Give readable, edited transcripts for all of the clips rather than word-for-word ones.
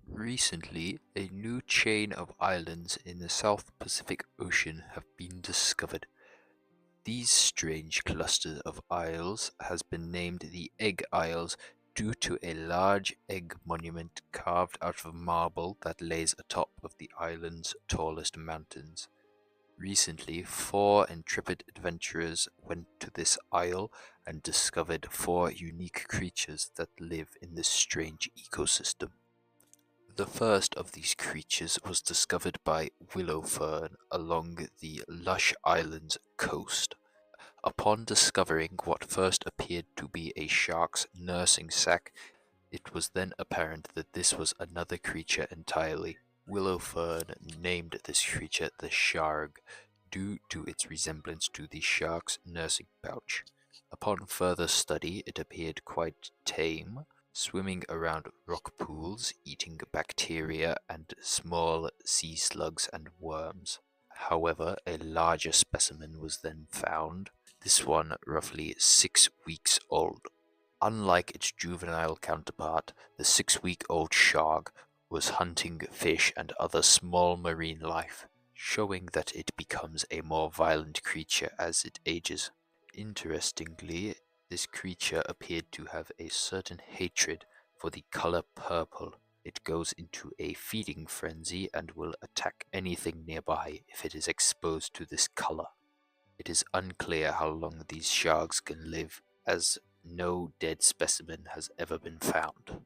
Recently, a new chain of islands in the South Pacific Ocean have been discovered. These strange clusters of isles has been named the Egg Isles due to a large egg monument carved out of marble that lays atop of the island's tallest mountains. Recently, 4 intrepid adventurers went to this isle and discovered 4 unique creatures that live in this strange ecosystem. The first of these creatures was discovered by Willowfern along the lush island's coast. Upon discovering what first appeared to be a shark's nursing sac, it was then apparent that this was another creature entirely. Willowfern named this creature the Sharg, due to its resemblance to the shark's nursing pouch. Upon further study, it appeared quite tame, swimming around rock pools, eating bacteria and small sea slugs and worms. However, a larger specimen was then found, this one roughly 6 weeks old. Unlike its juvenile counterpart, the 6-week-old Sharg was hunting fish and other small marine life, showing that it becomes a more violent creature as it ages. Interestingly, this creature appeared to have a certain hatred for the color purple. It goes into a feeding frenzy and will attack anything nearby if it is exposed to this color. It is unclear how long these sharks can live, as no dead specimen has ever been found.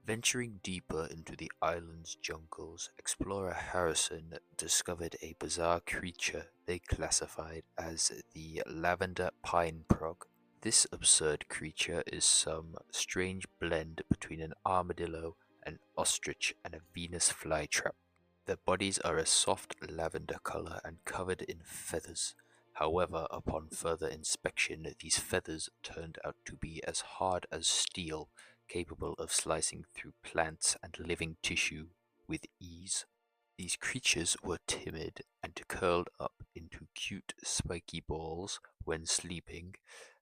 Venturing deeper into the island's jungles, explorer Harrison discovered a bizarre creature they classified as the Lavender Pineprog. This absurd creature is some strange blend between an armadillo, an ostrich, and a Venus flytrap. Their bodies are a soft lavender color and covered in feathers. However, upon further inspection, these feathers turned out to be as hard as steel, capable of slicing through plants and living tissue with ease. These creatures were timid and curled up into cute spiky balls when sleeping.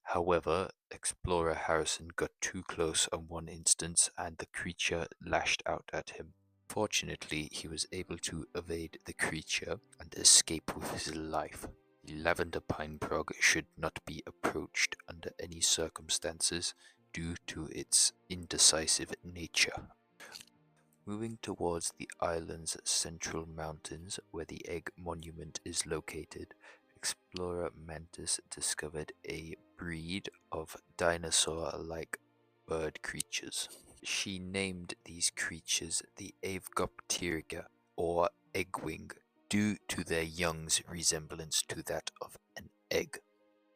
However, explorer Harrison got too close on one instance and the creature lashed out at him. Fortunately, he was able to evade the creature and escape with his life. The Lavender Pineprog should not be approached under any circumstances due to its indecisive nature. Moving towards the island's central mountains, where the egg monument is located, explorer Mantis discovered a breed of dinosaur-like bird creatures. She named these creatures the Avgopteriga, or eggwing, due to their young's resemblance to that of an egg.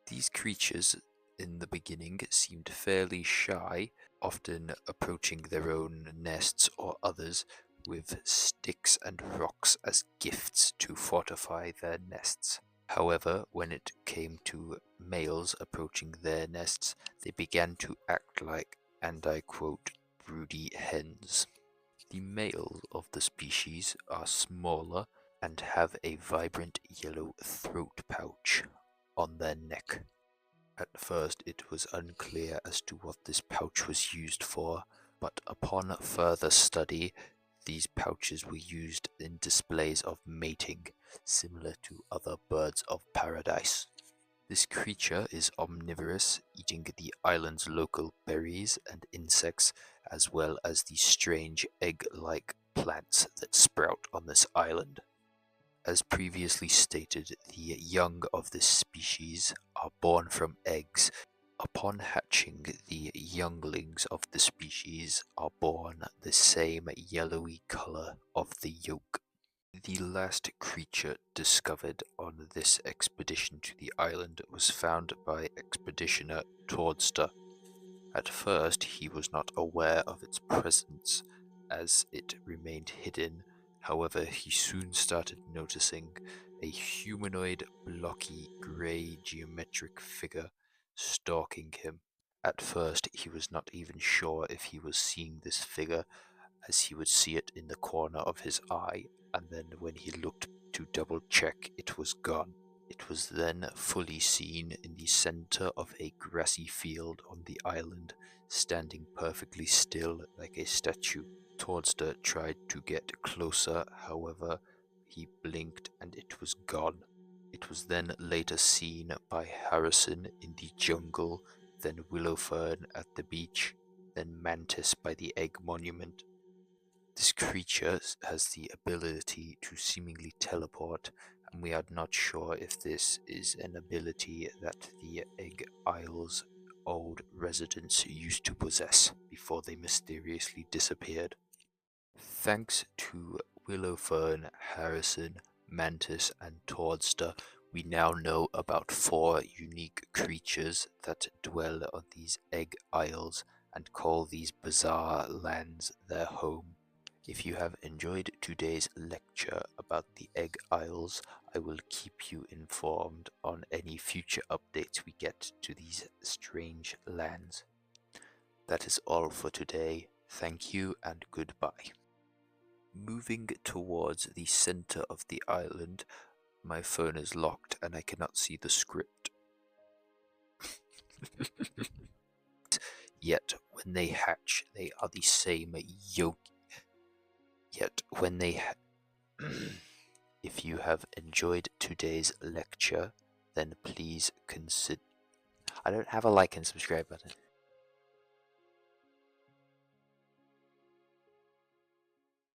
These creatures in the beginning seemed fairly shy, often approaching their own nests or others with sticks and rocks as gifts to fortify their nests. However, when it came to males approaching their nests, they began to act like, and I quote, broody hens. The males of the species are smaller and have a vibrant yellow throat pouch on their neck. At first it was unclear as to what this pouch was used for, but upon further study, these pouches were used in displays of mating, similar to other birds of paradise. This creature is omnivorous, eating the island's local berries and insects, as well as the strange egg-like plants that sprout on this island. As previously stated, the young of this species are born from eggs. Upon hatching, the younglings of the species are born the same yellowy color of the yolk. The last creature discovered on this expedition to the island was found by expeditioner Tordster. At first, he was not aware of its presence, as it remained hidden. However, he soon started noticing a humanoid, blocky, grey geometric figure stalking him. At first, he was not even sure if he was seeing this figure, as he would see it in the corner of his eye, and then when he looked to double check, it was gone. It was then fully seen in the center of a grassy field on the island, standing perfectly still like a statue. Tordster tried to get closer, however, he blinked and it was gone. It was then later seen by Harrison in the jungle, then Willowfern at the beach, then Mantis by the egg monument. This creature has the ability to seemingly teleport, and we are not sure if this is an ability that the Egg Isle's old residents used to possess before they mysteriously disappeared. Thanks to Willowfern, Harrison, Mantis, and Tordster, we now know about 4 unique creatures that dwell on these Egg Isles and call these bizarre lands their home. If you have enjoyed today's lecture about the Egg Isles, I will keep you informed on any future updates we get to these strange lands. That is all for today. Thank you and goodbye. Moving towards the center of the island, my phone is locked and I cannot see the script. Yet when they hatch, they are the same yolk. Yet when they If you have enjoyed today's lecture, then please consider. I don't have a like and subscribe button.